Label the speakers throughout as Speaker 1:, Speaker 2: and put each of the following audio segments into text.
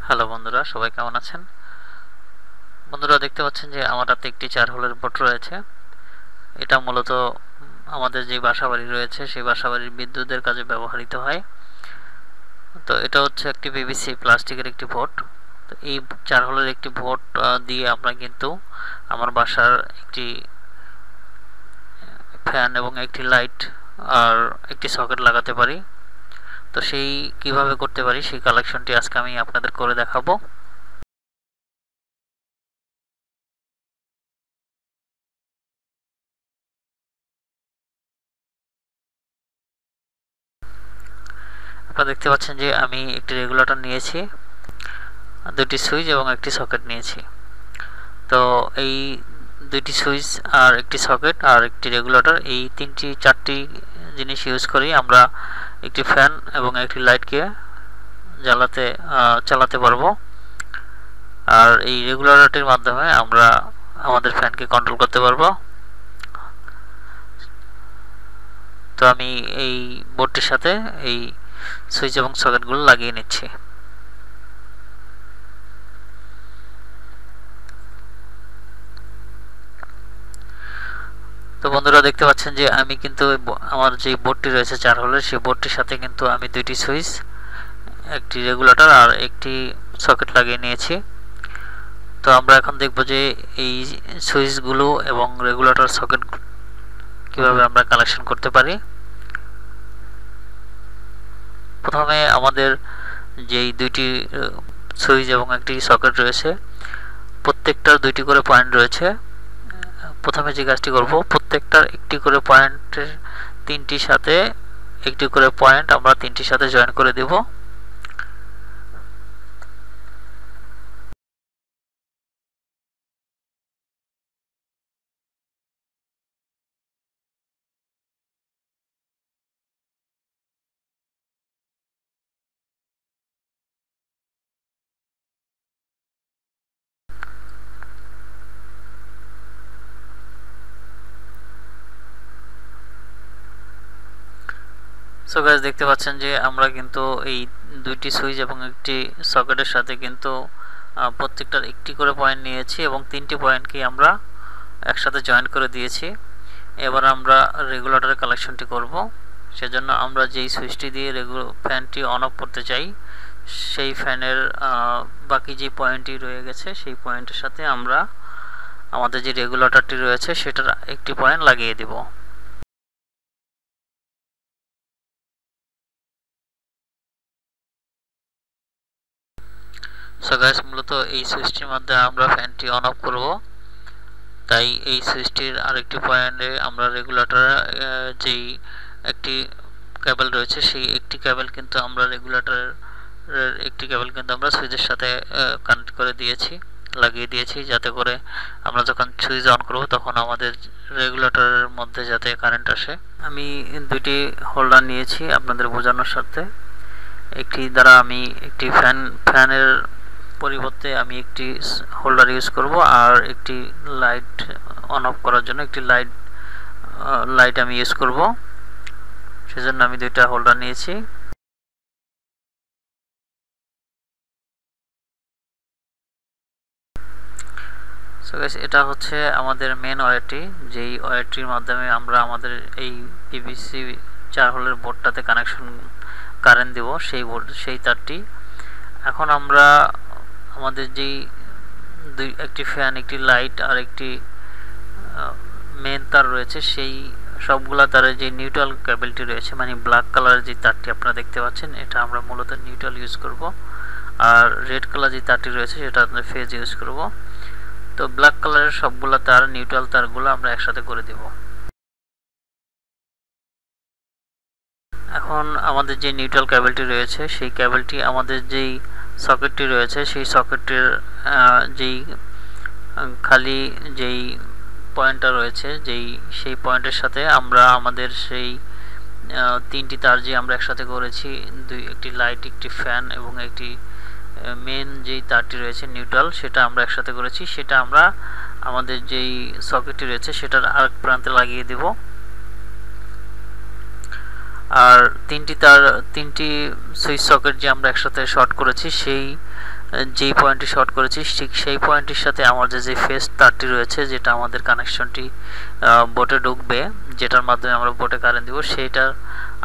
Speaker 1: Hello বন্ধুরা, সবাই কেমন আছেন? বন্ধুরা, দেখতে পাচ্ছেন যে আমার হাতে একটি 4 হোলের বোর্ড রয়েছে। এটা মূলত আমাদের যে বাসাবাড়ি রয়েছে সেই বাসাবাড়ির বিদ্যুতের কাজে ব্যবহৃত হয়। তো এটা হচ্ছে একটি পিভিসি প্লাস্টিকের একটি বোর্ড। তো এই 4 হোলের একটি বোর্ড দিয়ে আমরা কিন্তু আমার বাসার একটি ফ্যান এবং একটি লাইট আর একটি সকেট লাগাতে পারি। তো সেই কিভাবে করতে পারি সেই কালেকশনটি আজকে আমি আপনাদের করে দেখাবো। আপনারা দেখতে পাচ্ছেন যে আমি একটি রেগুলেটর নিয়েছি, দুটি সুইচ এবং একটি সকেট নিয়েছি। তো এই দুটি সুইচ আর একটি সকেট আর একটি রেগুলেটর, এই চারটি জিনিস ইউজ করি আমরা একটি ফ্যান এবং একটি লাইটকে চালাতে পারবো। আর এই রেগুলেটরটির মাধ্যমে আমরা আমাদের ফ্যানকে কন্ট্রোল করতে পারবো। তো আমি এই বোর্ডটির সাথে এই সুইচ এবং সকেটগুলো লাগিয়ে নিচ্ছি। তো বন্ধুরা, দেখতে পাচ্ছেন যে আমি কিন্তু আমার যে বোর্ডটি রয়েছে 4 হোলের, সেই বোর্ডটির সাথে কিন্তু আমি দুইটি সুইচ, একটি রেগুলেটর আর একটি সকেট লাগিয়ে নিয়েছি। তো আমরা এখন দেখব যে এই সুইচগুলো এবং রেগুলেটর সকেট কিভাবে আমরা কানেকশন করতে পারি। প্রথমে আমাদের যেই দুইটি সুইচ এবং একটি সকেট রয়েছে, প্রত্যেকটার দুইটি করে পয়েন্ট রয়েছে। প্রথমে যে কাজটি করব, প্রত্যেকটার একটি করে পয়েন্টের তিনটির সাথে একটি করে পয়েন্ট আমরা তিনটির সাথে জয়েন করে দেব। সো গাইস, দেখতে পাচ্ছেন যে আমরা কিন্তু এই দুইটি সুইচ এবং একটি সকেটের সাথে কিন্তু প্রত্যেকটার একটি করে পয়েন্ট নিয়েছি এবং তিনটি পয়েন্টকে আমরা একসাথে জয়েন করে দিয়েছি। এবার আমরা রেগুলেটরের কানেকশনটি করব। সেজন্য আমরা যেই সুইচটি দিয়ে ফ্যানটি অন অফ করতে চাই, সেই ফ্যানের বাকি যে পয়েন্টটি রয়ে গেছে সেই পয়েন্টের সাথে আমরা আমাদের যে রেগুলেটরটি রয়েছে সেটার একটি পয়েন্ট লাগিয়ে দেব। সো গাইস, মূলত এই সুইচটির মধ্যে আমরা ফ্যানটি অন অফ করব। তাই এই সুইচটির আরেকটি পয়েন্টে আমরা রেগুলেটর যেই একটি কেবল রয়েছে সেই একটি কেবল কিন্তু আমরা রেগুলেটরের একটি কেবল কিন্তু আমরা সুইচের সাথে কানেক্ট করে দিয়েছি, লাগিয়ে দিয়েছি, যাতে করে আমরা যখন সুইচ অন করব তখন আমাদের রেগুলেটরের মধ্যে যাতে কারেন্ট আসে। আমি দুইটি হোল্ডার নিয়েছি আপনাদের বোঝানোর স্বার্থে। একটি দ্বারা আমি একটি ফ্যানের পরিবর্তে আমি একটি হোল্ডার ইউজ করব, আর একটি লাইট অন অফ করার জন্য একটি লাইট আমি ইউজ করব। সেজন্য আমি দুইটা হোল্ডার নিয়েছি। সো গাইস, এটা হচ্ছে আমাদের মেন ওয়্যারটি, যেই ওয়্যারটির মাধ্যমে আমরা আমাদের এই পিভিসি 4 হোলের বোর্ডটাতে কারেন্ট দেব, সেই তারটি। এখন আমরা আমাদের যেই একটি ফ্যান, একটি লাইট আর একটি মেন তার রয়েছে, সেই সবগুলা তারের যে নিউট্রাল কেবলটি রয়েছে, মানে ব্ল্যাক কালার যে তারটি আপনারা দেখতে পাচ্ছেন, এটা আমরা মূলত নিউট্রাল ইউজ করব। আর রেড কালার যে তারটি রয়েছে সেটা আমরা ফেজ ইউজ করব। তো ব্ল্যাক কালারের সবগুলা তার, নিউট্রাল তারগুলো আমরা একসাথে করে দেব। এখন আমাদের যে নিউট্রাল কেবলটি রয়েছে সেই কেবলটি আমাদের যেই সকেটটি রয়েছে সেই সকেটের যেই খালি যেই পয়েন্টটা রয়েছে, সেই পয়েন্টের সাথে আমরা আমাদের সেই তিনটি তার যে আমরা একসাথে করেছি, একটি লাইট, একটি ফ্যান এবং একটি মেন যেই তারটি রয়েছে নিউট্রাল, সেটা আমরা একসাথে করেছি, সেটা আমরা আমাদের যেই সকেটটি রয়েছে সেটার আরেক প্রান্তে লাগিয়ে দেব। আর তিনটি সুইচ সকেট যে আমরা একসাথে শর্ট করেছি সেই যেই পয়েন্টে শর্ট করেছি ঠিক সেই পয়েন্টের সাথে আমাদের যে ফেস তারটি রয়েছে, যেটা আমাদের কানেকশনটি বোটে ঢুকবে, যেটার মাধ্যমে আমরা বোটে কারেন্ট দিব, সেইটার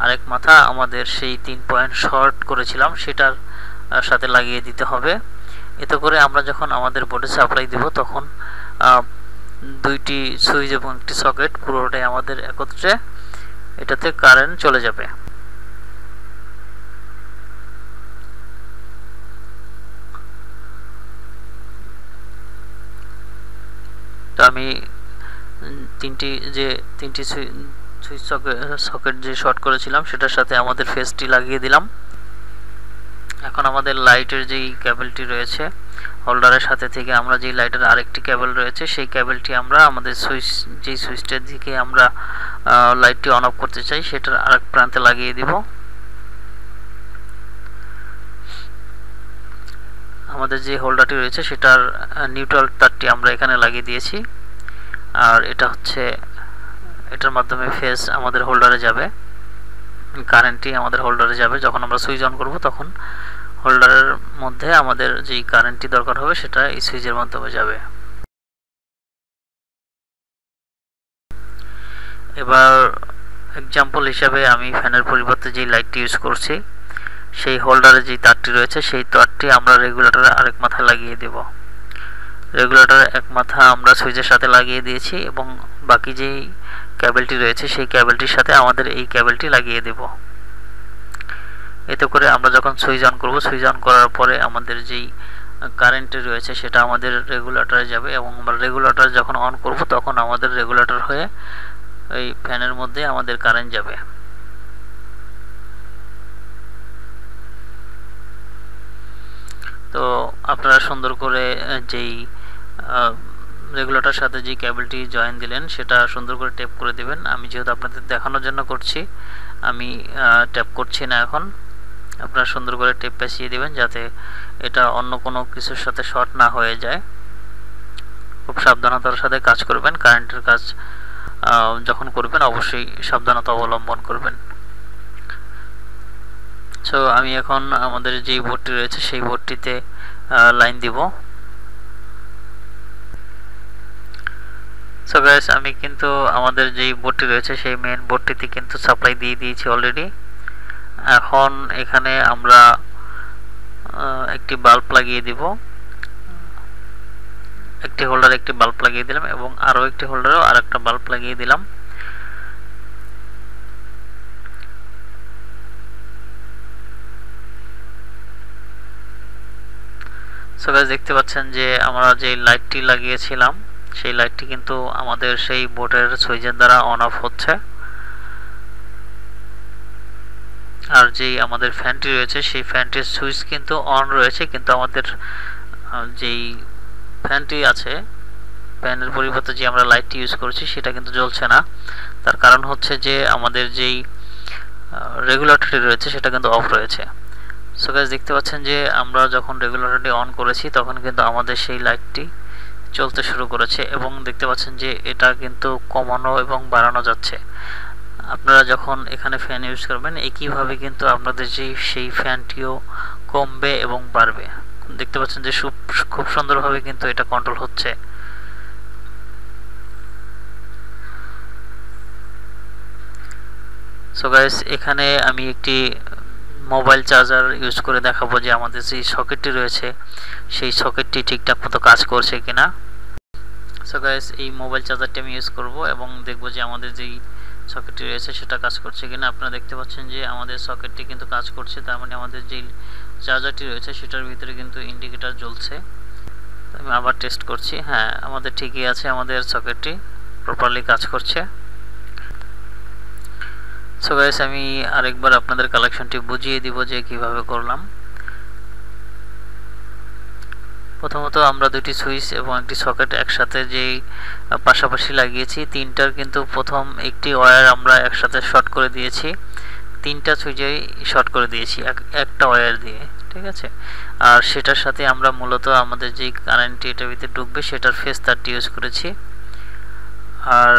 Speaker 1: আরেক মাথা আমাদের সেই 3 পয়েন্ট শর্ট করেছিলাম সেটার সাথে লাগিয়ে দিতে হবে। এতে করে আমরা যখন আমাদের বোর্ডে সাপ্লাই দিব তখন দুইটি সুইচ এবং একটি সকেট পুরোটাই আমাদের একত্রে এটাতে কারেন্ট চলে যাবে। তো আমি তিনটি সুইচ সকেট যে শর্ট করেছিলাম সেটার সাথে আমাদের ফেসটি লাগিয়ে দিলাম। এখন আমাদের লাইটের যেই কেবলটি রয়েছে হোল্ডারের সাথে থেকে আমরা যেই লাইটের আরেকটি কেবল রয়েছে সেই কেবলটি আমরা আমাদের যেই সুইচটার দিকে আমরা লাইটটি অন অফ করতে চাই সেটার আরেক প্রান্তে লাগিয়ে দিব। আমাদের যে হোল্ডারটি রয়েছে সেটার নিউট্রাল তারটি আমরা এখানে লাগিয়ে দিয়েছি, আর এটার মাধ্যমে ফেজ আমাদের হোল্ডারে যাবে, কারেন্টটি আমাদের হোল্ডারে যাবে। যখন আমরা সুইচ অন করব তখন হোল্ডারের মধ্যে আমাদের যেই কারেন্টটি দরকার হবে সেটা এই সুইচের মাধ্যমে যাবে। এবার এক্সাম্পল হিসাবে আমি ফ্যানের পরিবর্তে যে লাইটটি ইউজ করছি সেই হোল্ডারে যে তারটি রয়েছে সেই তারটি আমরা রেগুলেটরের আরেক মাথায় লাগিয়ে দেব। রেগুলেটরের এক মাথা আমরা সুইচের সাথে লাগিয়ে দিয়েছি এবং বাকি যেই কেবলটি রয়েছে সেই কেবলটির সাথে আমাদের এই কেবলটি লাগিয়ে দেব। এতে করে আমরা যখন সুইচ অন করব, সুইচ অন করার পরে আমাদের যেই কারেন্টটি রয়েছে সেটা আমাদের রেগুলেটরে যাবে এবং আমরা রেগুলেটর যখন অন করব তখন আমাদের রেগুলেটর হয়ে এই ফ্যানের মধ্যে আমাদের কারেন্ট যাবে। তো আপনারা সুন্দর করে যেই রেগুলেটরের সাথে যে কেবলটি জয়েন দিলেন সেটা সুন্দর করে টেপ করে দিবেন। আমি যেহেতু আপনাদের দেখানোর জন্য করছি আমি ট্যাপ করছি না, এখন আপনারা সুন্দর করে টেপ পেঁচিয়ে দিবেন যাতে এটা অন্য কোনো কিছুর সাথে শর্ট না হয়ে যায়। খুব সাবধানতার সাথে কাজ করবেন, কারেন্টের কাজ যখন করবেন অবশ্যই সাবধানতা অবলম্বন করবেন। সো আমি এখন আমাদের যেই বোর্ডটি রয়েছে সেই বোর্ডটিতে লাইন দিব। সো গাইস, আমি কিন্তু আমাদের যেই বোর্ডটি রয়েছে সেই মেইন বোর্ডটিতে কিন্তু সাপ্লাই দিয়ে দিয়েছি অলরেডি। এখন এখানে আমরা একটি বাল্ব লাগিয়ে দিব, একটি হোল্ডারে একটি বাল্ব লাগিয়ে দিলাম এবং আরও একটি হোল্ডারেও আরেকটা বাল্ব লাগিয়ে দিলাম। সো গাইস, দেখতে পাচ্ছেন যে আমরা যে লাইটটি লাগিয়েছিলাম সেই লাইটটি কিন্তু আমাদের সেই বোর্ডের সুইচের দ্বারা অন অফ হচ্ছে, আর যেই আমাদের ফ্যানটি রয়েছে সেই ফ্যানটির সুইচ কিন্তু অন রয়েছে, কিন্তু আমাদের যেই ফ্যানটি আছে ফ্যানের পরিবর্তে যে আমরা লাইটটি ইউজ করছি সেটা কিন্তু জ্বলছে না। তার কারণ হচ্ছে যে আমাদের যেই রেগুলেটরটি রয়েছে সেটা কিন্তু অফ রয়েছে। সো গাইস, দেখতে পাচ্ছেন যে আমরা যখন রেগুলেটরটি অন করেছি তখন কিন্তু আমাদের সেই লাইটটি চলতে শুরু করেছে এবং দেখতে পাচ্ছেন যে এটা কিন্তু কমানো এবং বাড়ানো যাচ্ছে। আপনারা যখন এখানে ফ্যান ইউজ করবেন একইভাবে কিন্তু আপনাদের সেই ফ্যানটিও কমবে এবং বাড়বে। দেখতে পাচ্ছেন যে খুব সুন্দরভাবে কিন্তু এটা কন্ট্রোল হচ্ছে। সো গাইস, এখানে আমি একটি মোবাইল চার্জার ইউজ করে দেখাবো যে আমাদের যে সকেটটি রয়েছে সেই সকেটটি ঠিকঠাক মতো কাজ করছে কিনা। সো গাইস, এই মোবাইল চার্জারটি আমি ইউজ করব এবং দেখব যে আমাদের যেই সকেটটি রয়েছে সেটা কাজ করছে কিনা। আপনারা দেখতে পাচ্ছেন যে আমাদের সকেটটি কিন্তু কাজ করছে, তার মানে আমাদের যেই চার্জারটি রয়েছে সেটার ভিতরে কিন্তু ইন্ডিকেটর জ্বলছে। আমি আবার টেস্ট করছি, হ্যাঁ আমাদের ঠিকই আছে, আমাদের সকেটটি প্রপারলি কাজ করছে। সো গাইস, আমি আরেকবার আপনাদের কালেকশনটি বুঝিয়ে দিব যে কিভাবে করলাম। প্রথমত আমরা দুটি সুইচ এবং একটি সকেট একসাথে যেই পাশাপাশি লাগিয়েছি, তিনটার কিন্তু প্রথম একটি ওয়্যার আমরা একসাথে শর্ট করে দিয়েছি, তিনটা সুইচেই শর্ট করে দিয়েছি একটা ওয়্যার দিয়ে, ঠিক আছে। আর সেটার সাথে আমরা মূলত আমাদের যেই কারেন্টটি এটার ভিতরে ঢুকবে সেটার ফেজ তারটি ইউজ করেছি। আর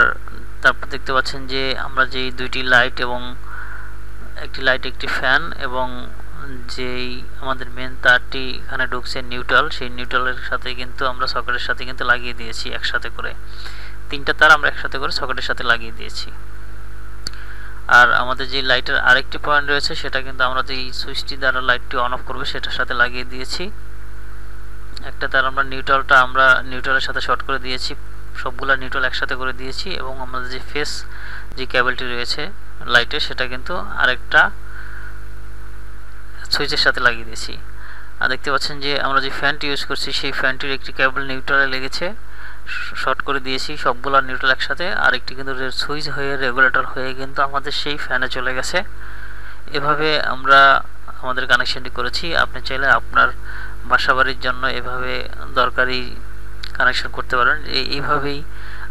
Speaker 1: তারপর দেখতে পাচ্ছেন যে আমরা যেই দুইটি লাইট এবং একটি লাইট একটি ফ্যান এবং যেই আমাদের মেন তারটি এখানে ঢুকছে নিউট্রাল, সেই নিউট্রালের সাথে কিন্তু আমরা সকেটের সাথে কিন্তু লাগিয়ে দিয়েছি একসাথে করে। 3টা তার আমরা একসাথে করে সকেটের সাথে লাগিয়ে দিয়েছি। আর আমাদের যে লাইটের আরেকটি পয়েন্ট রয়েছে সেটা কিন্তু আমরা যেই সুইচটি দ্বারা লাইটটি অন অফ করবে সেটার সাথে লাগিয়ে দিয়েছি। একটা তার আমরা নিউট্রালের সাথে শর্ট করে দিয়েছি, সবগুলা নিউট্রাল একসাথে করে দিয়েছি, এবং আমাদের যে ফেস যে কেবলটি রয়েছে লাইটের সেটা কিন্তু আরেকটা সুইচের সাথে লাগিয়ে দিয়েছি। আর দেখতে পাচ্ছেন যে আমরা যে ফ্যানটি ইউজ করছি সেই ফ্যানটির একটি কেবল নিউট্রালে লেগেছে, শর্ট করে দিয়েছি সবগুলা নিউট্রাল একসাথে, আর একটি কিন্তু সুইচ হয়ে রেগুলেটর হয়ে কিন্তু আমাদের সেই ফ্যানে চলে গেছে। এভাবে আমরা আমাদের কানেকশনটি করেছি। আপনি চাইলে আপনার বাসাবাড়ির জন্য এভাবে দরকারি কানেকশন করতে পারেন। এইভাবেই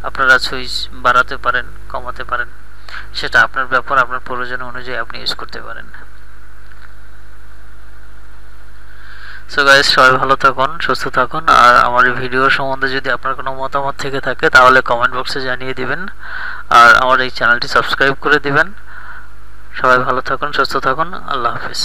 Speaker 1: আপনারা সুইচ বাড়াতে পারেন, কমাতে পারেন, সেটা আপনার ব্যাপার, আপনার প্রয়োজন অনুযায়ী আপনি ইউজ করতে পারেন। সো গাইস, সবাই ভালো থাকুন, সুস্থ থাকুন। আর আমার এই ভিডিও সম্বন্ধে যদি আপনার কোনো মতামত থেকে থাকে তাহলে কমেন্ট বক্সে জানিয়ে দিবেন, আর আমার এই চ্যানেলটি সাবস্ক্রাইব করে দিবেন। সবাই ভালো থাকুন, সুস্থ থাকুন, আল্লাহ হাফিজ।